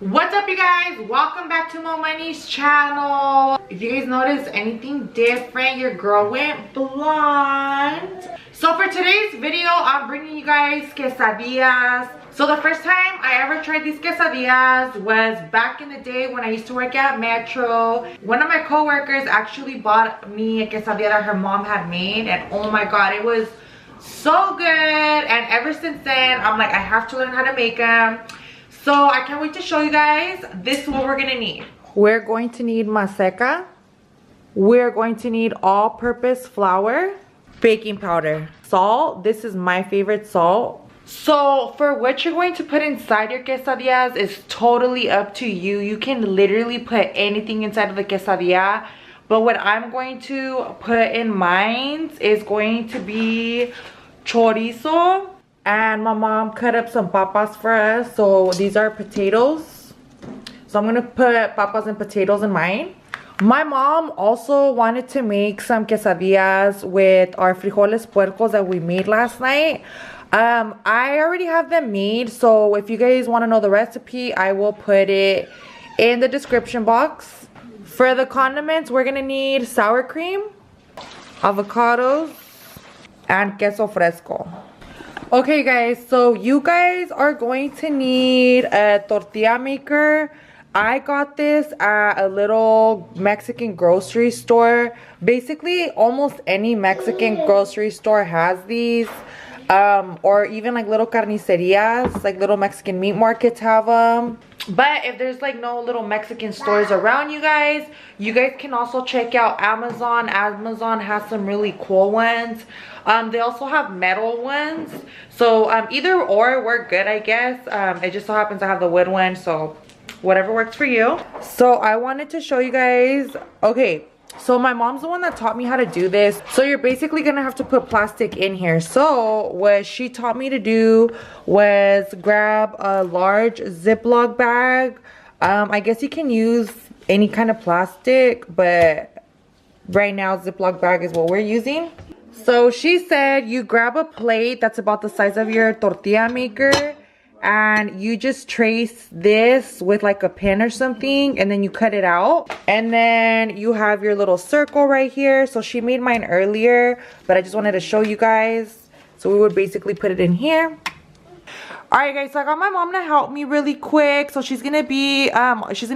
What's up, you guys? Welcome back to my money's channel. If you guys notice anything different, your girl went blonde. So for today's video, I'm bringing you guys quesadillas. So the first time I ever tried these quesadillas was back in the day when I used to work at Metro. One of my co-workers actually bought me a quesadilla that her mom had made, and oh my god, it was so good. And ever since then, I'm like, I have to learn how to make them. So I can't wait to show you guys. This is what we're gonna need. We're going to need MASECA. We're going to need all-purpose flour, baking powder, salt. This is my favorite salt. So for what you're going to put inside your quesadillas is totally up to you. You can literally put anything inside of the quesadilla. But what I'm going to put in mine is going to be chorizo. And my mom cut up some papas for us. So these are potatoes. So I'm gonna put papas and potatoes in mine. My mom also wanted to make some quesadillas with our frijoles puercos that we made last night. I already have them made, so if you guys want to know the recipe, I will put it in the description box. For the condiments, we're gonna need sour cream, avocados, and queso fresco. Okay guys, so you guys are going to need a tortilla maker. I got this at a little Mexican grocery store. Basically, almost any Mexican grocery store has these. Or even like little carnicerias, like little Mexican meat markets have them. But if there's like no little Mexican stores around you guys can also check out Amazon. Amazon has some really cool ones. They also have metal ones. So either or work good, I guess. It just so happens I have the wood one, so whatever works for you. So I wanted to show you guys. Okay, so my mom's the one that taught me how to do this. So you're basically gonna have to put plastic in here. So what she taught me to do was grab a large Ziploc bag. I guess you can use any kind of plastic, but right now Ziploc bag is what we're using. So she said you grab a plate that's about the size of your tortilla maker, and you just trace this with like a pin or something, and then you cut it out, and then you have your little circle right here. So she made mine earlier, but I just wanted to show you guys. So we would basically put it in here. Alright guys, so I got my mom to help me really quick. So she's gonna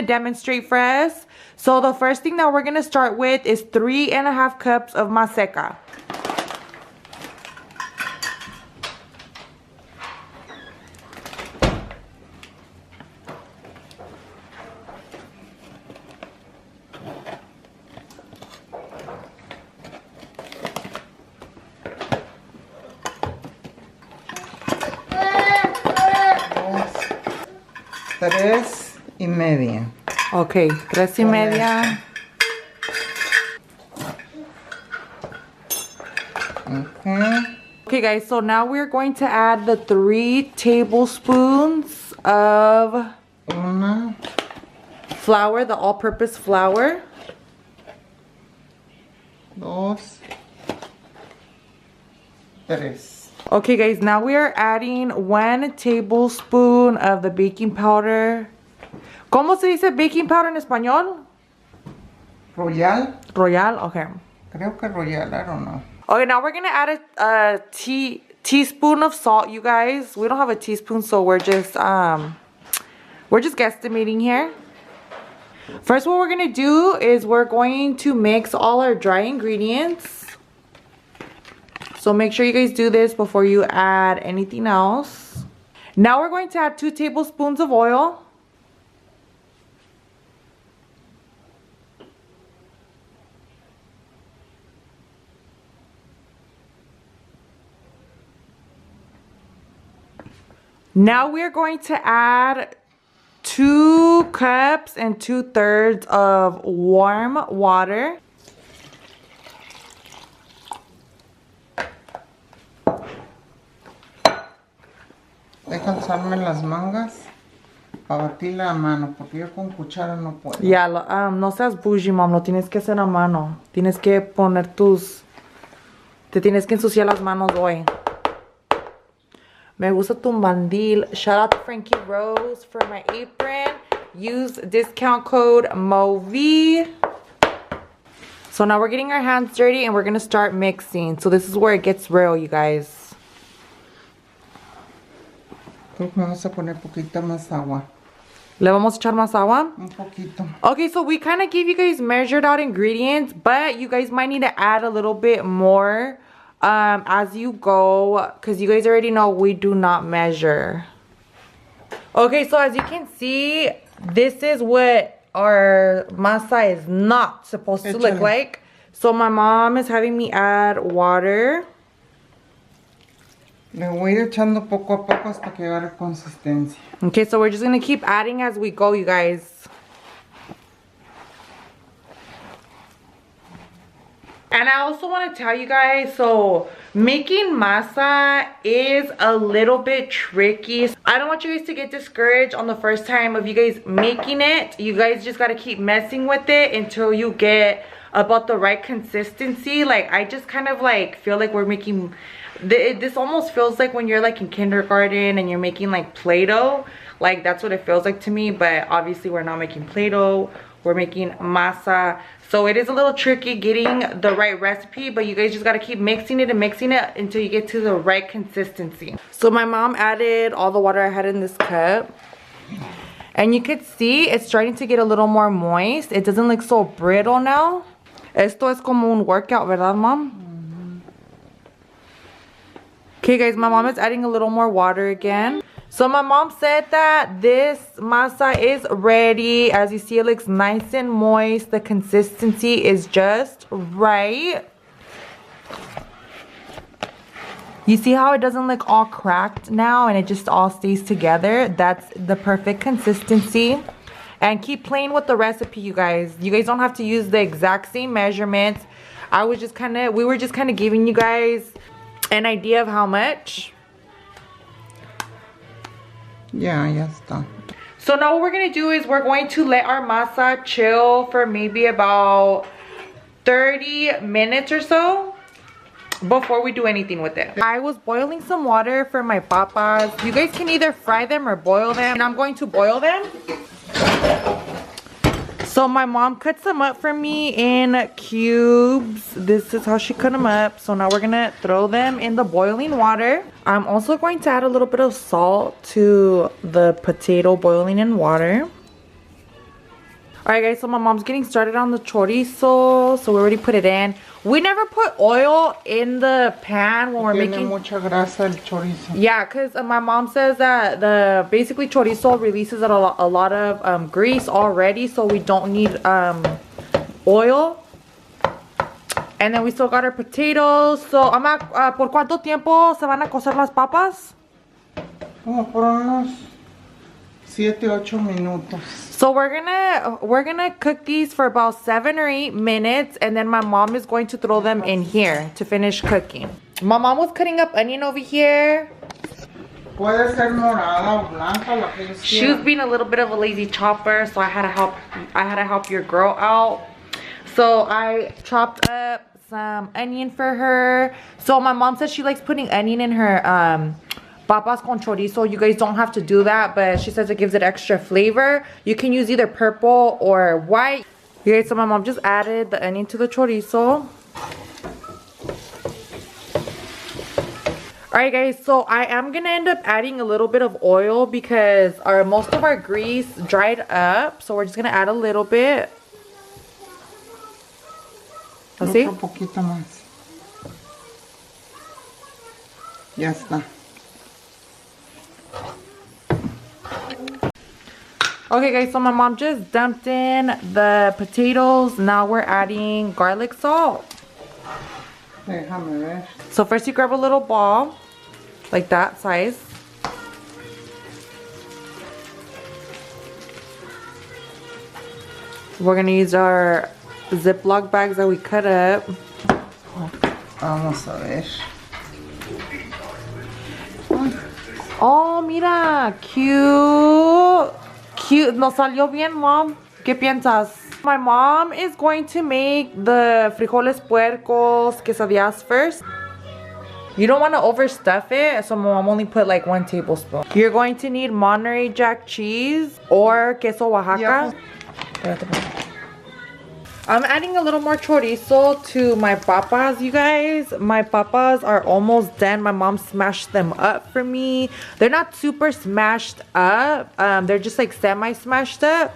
demonstrate for us. So the first thing that we're gonna start with is 3.5 cups of MASECA. Tres y media. Okay, 3.5. Okay guys, so now we're going to add the 3 tablespoons of flour, the all-purpose flour. Dos. Tres. Okay guys, now we are adding 1 tablespoon of the baking powder. ¿Cómo se dice baking powder en español? Royal. Royal, okay. Creo que Royal, I don't know. Okay, now we're gonna add a teaspoon of salt, you guys. We don't have a teaspoon, so we're just guesstimating here. First, what we're gonna do is we're going to mix all our dry ingredients. So make sure you guys do this before you add anything else. Now we're going to add 2 tablespoons of oil. Now we're going to add 2 cups and 2/3 of warm water. Deja alzarme las mangas para batir la mano, porque yo con cuchara no puedo. Ya, no seas bougie, mom, lo tienes que hacer a mano. Tienes que poner te tienes que ensuciar las manos hoy. Me gusta tu mandil. Shout out to Frankie Rose for my apron. use discount code MOV. So now we're getting our hands dirty and we're gonna start mixing. So this is where it gets real, you guys. Creo que vamos a poner poquita más agua. Le vamos a echar más agua? Un poquito. Okay, so we kind of gave you guys measured out ingredients, but you guys might need to add a little bit more as you go, because you guys already know we do not measure. Okay, so as you can see, this is what our masa is not supposed to look like. So my mom is having me add water. Le voy a ir echando poco a poco hasta que agarre consistencia. Okay, so we're just going to keep adding as we go, you guys. And I also want to tell you guys, so making masa is a little bit tricky. I don't want you guys to get discouraged on the first time of you guys making it. You guys just got to keep messing with it until you get about the right consistency. Like, I just kind of like feel like we're making... This almost feels like when you're like in kindergarten and you're making like Play-Doh. Like, that's what it feels like to me. But obviously we're not making Play-Doh. We're making masa. So it is a little tricky getting the right recipe, but you guys just got to keep mixing it and mixing it until you get to the right consistency. So my mom added all the water I had in this cup. And you could see it's starting to get a little more moist. It doesn't look so brittle now. Esto es como un workout, ¿verdad, Mom? Okay, guys, my mom is adding a little more water again. So my mom said that this masa is ready. As you see, it looks nice and moist. The consistency is just right. You see how it doesn't look all cracked now and it just all stays together? That's the perfect consistency. And keep playing with the recipe, you guys. You guys don't have to use the exact same measurements. We were just kind of giving you guys an idea of how much. Yeah, ya está. So now what we're going to do is we're going to let our masa chill for maybe about 30 minutes or so before we do anything with it. I was boiling some water for my papas. You guys can either fry them or boil them. And I'm going to boil them. So my mom cuts them up for me in cubes. This is how she cut them up. So now we're gonna throw them in the boiling water. I'm also going to add a little bit of salt to the potato boiling in water. Alright guys, so my mom's getting started on the chorizo. So we already put it in. We never put oil in the pan when we're making... mucha grasa el chorizo. Yeah, because my mom says that basically chorizo releases a lot of grease already. So we don't need oil. And then we still got our potatoes. So, Ama, ¿por cuánto tiempo se van a cocer las papas? Como por unos 7-8 minutos. So we're gonna cook these for about 7 or 8 minutes, and then my mom is going to throw them in here to finish cooking. My mom was cutting up onion over here. Puede ser morada o blanca, la que ellos She was being a little bit of a lazy chopper, so I had to help your girl out. So I chopped up some onion for her. So my mom says she likes putting onion in her papas con chorizo. You guys don't have to do that, but she says it gives it extra flavor. You can use either purple or white. Okay, so my mom just added the onion to the chorizo. Alright guys, so I am gonna end up adding a little bit of oil because most of our grease dried up. So we're just gonna add a little bit. ¿Así? Un poquito más. Ya está. Okay guys, so my mom just dumped in the potatoes. Now we're adding garlic salt. Déjame ver. So first you grab a little ball, like that size. We're gonna use our Ziploc bags that we cut up. Vamos a ver. Oh, mira, cute. Cute. Nos salió bien, Mom. ¿Qué piensas? My mom is going to make the frijoles puercos quesadillas first. You don't want to overstuff it, so mom only put like 1 tablespoon. You're going to need Monterey Jack cheese or queso Oaxaca. I'm adding a little more chorizo to my papas, you guys. My papas are almost done. My mom smashed them up for me. They're not super smashed up. They're just like semi-smashed up,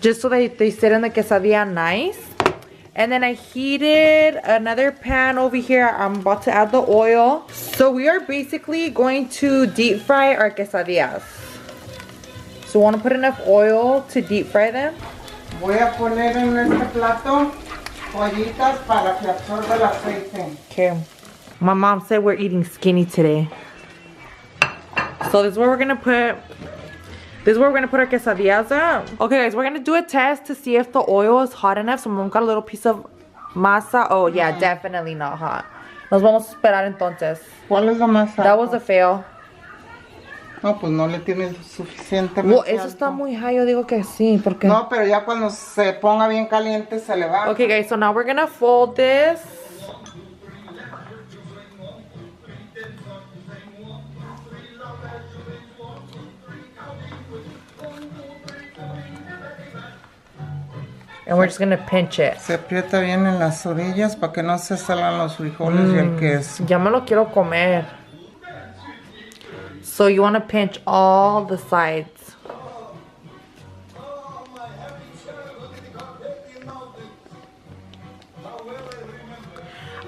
just so that they sit in the quesadilla nice. And then I heated another pan over here. I'm about to add the oil. So we are basically going to deep fry our quesadillas. So we want to put enough oil to deep fry them. Voy a poner en este plato ollitas para que absorba el aceite. Okay. My mom said we're eating skinny today. So this is where we're gonna put. This is where we're gonna put our quesadillas at. Okay, guys, we're gonna do a test to see if the oil is hot enough. So mom got a little piece of masa. Oh yeah, definitely not hot. Nos vamos a esperar entonces. ¿Cuál es la más alta? That was a fail. No, pues no le tiene suficiente. Well, eso está muy high. Yo digo que sí, porque. No, pero ya cuando se ponga bien caliente se le va. Okay, guys, so now we're gonna fold this. And we're just gonna pinch it. Se aprieta bien en las orillas para que no se salgan los frijoles y el queso. Ya me lo quiero comer. So you want to pinch all the sides.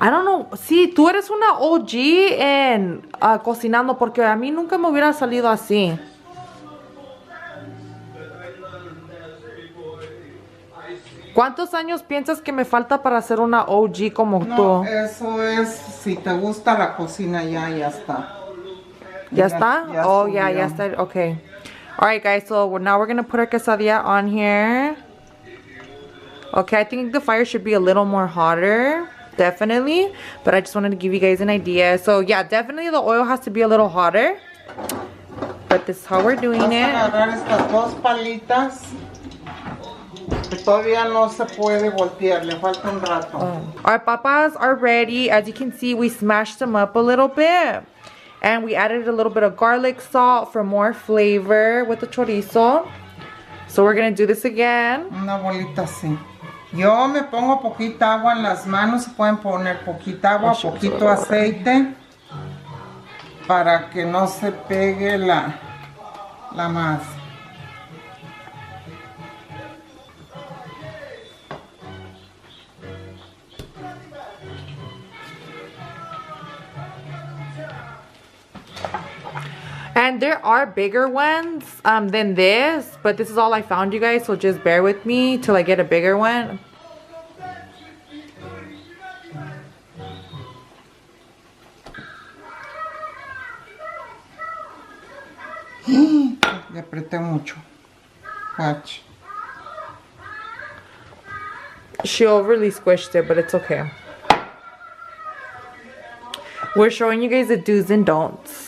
I don't know. Sí, tú eres una OG en cocinando, porque a mí nunca me hubiera salido así. ¿Cuántos años piensas que me falta para ser una OG como tú? No, eso es, si te gusta la cocina ya está. ¿Ya está? Ya oh, yeah, ya está. Okay. Alright, guys, so now we're going to put our quesadilla on here. Okay, I think the fire should be a little more hotter. Definitely. But I just wanted to give you guys an idea. So, yeah, definitely the oil has to be a little hotter. But this is how we're doing it. Vamos a agarrar estas dos palitas. Todavía no se puede voltear, le falta un rato. Our papas are ready. As you can see, we smashed them up a little bit. And we added a little bit of garlic salt for more flavor with the chorizo. So we're going to do this again. Una bolita así. Yo me pongo poquita agua en las manos. Se pueden poner poquita agua, poquito aceite. Para que no se pegue la masa. And there are bigger ones than this, but this is all I found, you guys, so just bear with me till I get a bigger one. Le apreté mucho. Watch. She overly squished it, but it's okay. We're showing you guys the do's and don'ts.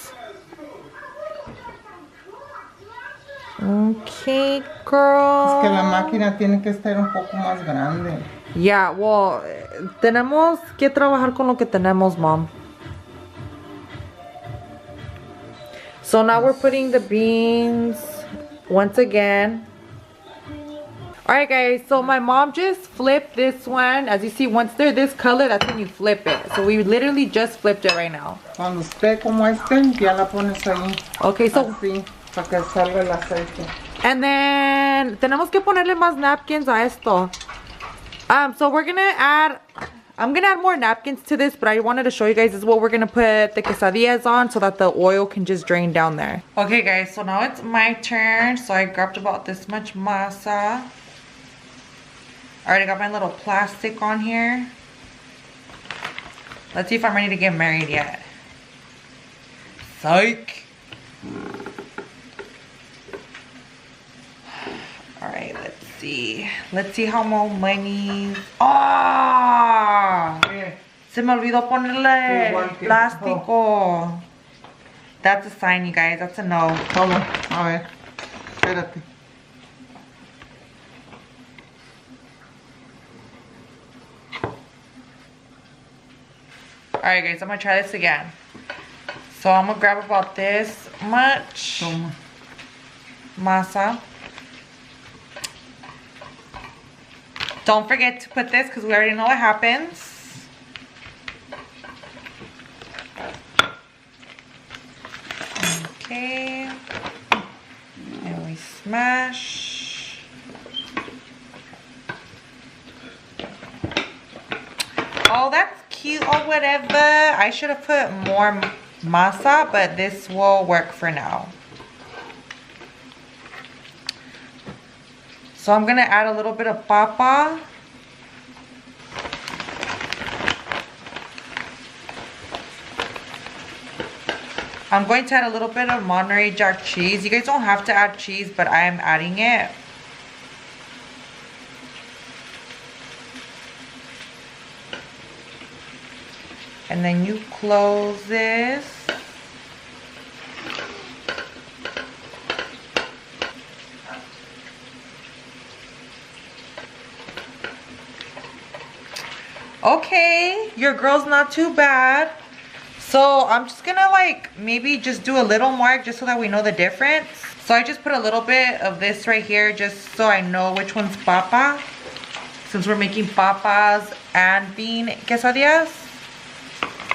Okay, girl. Es que la máquina tiene que estar un poco más grande. Yeah, well, tenemos que trabajar con lo que tenemos, mom. So now we're putting the beans once again. Alright, guys, so my mom just flipped this one. As you see, once they're this color, that's when you flip it. So we literally just flipped it right now. Cuando esté como este, ya la pones ahí. Okay, so así, para que salga el aceite. And then tenemos que ponerle más napkins a esto. So we're gonna add, I'm gonna add more napkins to this, but I wanted to show you guys this is what we're gonna put the quesadillas on so that the oil can just drain down there. Okay, guys, so now it's my turn. So I grabbed about this much masa. I already got my little plastic on here. Let's see if I'm ready to get married yet. Psych. Alright, let's see. Let's see how more money. ¡Ah! Se me olvidó ponerle plástico. That's a sign, you guys. That's a no. ¿Cómo? A ver. Espérate. Alright guys, I'm gonna try this again. So I'm gonna grab about this much masa. Don't forget to put this because we already know what happens. Okay. And we smash. Oh, that's cute or whatever. I should have put more masa, but this will work for now. So I'm gonna add a little bit of papa. I'm going to add a little bit of Monterey Jack cheese. You guys don't have to add cheese, but I am adding it. And then you close this. Okay, your girl's not too bad. So I'm just gonna like maybe just do a little more just so that we know the difference. So I just put a little bit of this right here just so I know which one's papa, since we're making papas and bean quesadillas.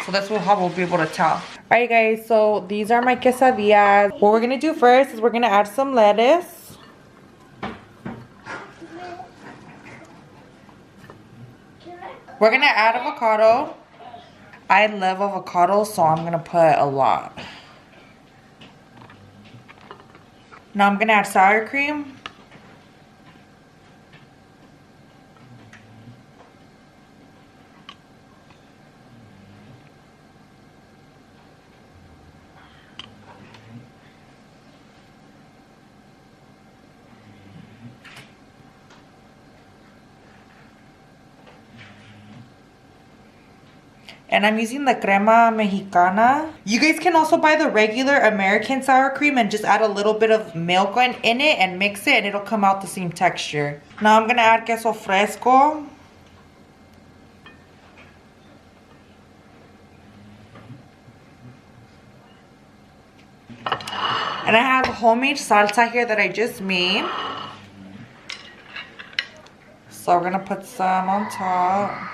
So that's how we'll be able to tell. Alright guys, so these are my quesadillas. What we're gonna do first is we're gonna add some lettuce. We're gonna add avocado. I love avocado, so I'm gonna put a lot. Now I'm gonna add sour cream. And I'm using the crema mexicana. You guys can also buy the regular American sour cream and just add a little bit of milk in it and mix it and it'll come out the same texture. Now I'm gonna add queso fresco. And I have homemade salsa here that I just made. So we're gonna put some on top.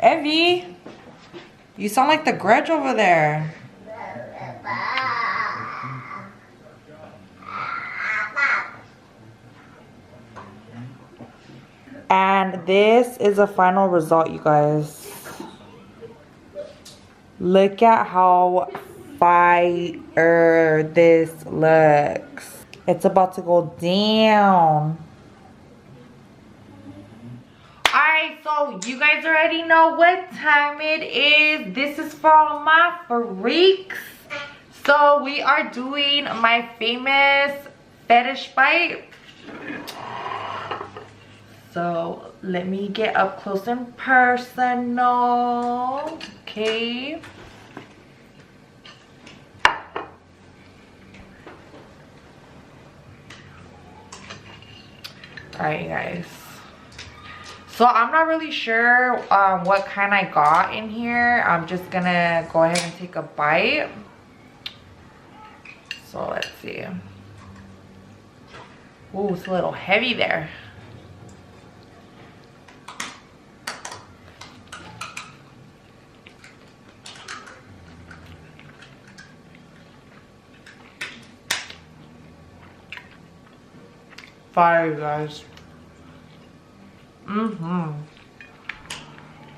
Evie, you sound like the Grudge over there. And this is the final result, you guys. Look at how fire this looks. It's about to go down. Alright, so you guys already know what time it is. This is for all my freaks. So we are doing my famous fetish bite. So let me get up close and personal. Okay. Alright guys. So I'm not really sure what kind I got in here. I'm just gonna go ahead and take a bite. So let's see. Ooh, it's a little heavy there. Fire, guys.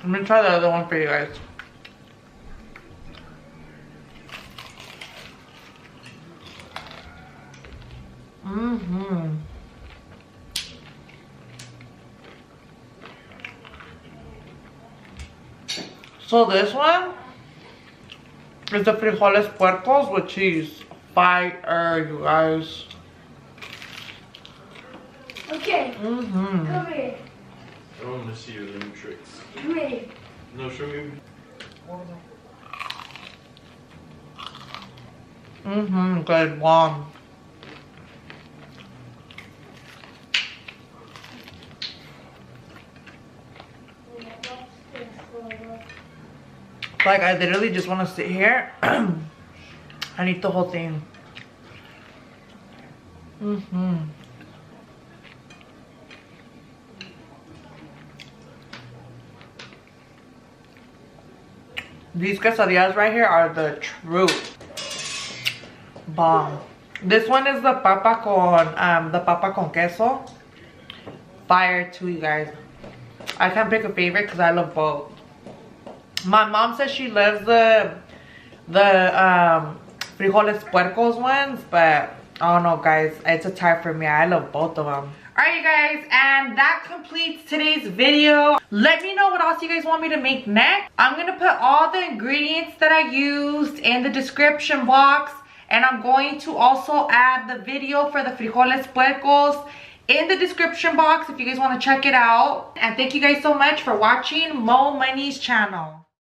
Let me try the other one for you guys. So this one is the frijoles puercos with cheese. Fire, you guys. Okay. Come here. I want to see your little tricks. Come here. No, show me. Good one. Like, I literally just want to sit here and eat the whole thing. These quesadillas right here are the truth. Bomb. This one is the papa con queso. Fire too, you guys. I can't pick a favorite because I love both. My mom says she loves the frijoles puercos ones, but I don't know, guys. It's a tie for me. I love both of them. Alright, you guys, and that completes today's video. Let me know what else you guys want me to make next. I'm gonna put all the ingredients that I used in the description box, and I'm going to also add the video for the frijoles puercos in the description box if you guys want to check it out. And thank you guys so much for watching Mo Money's channel.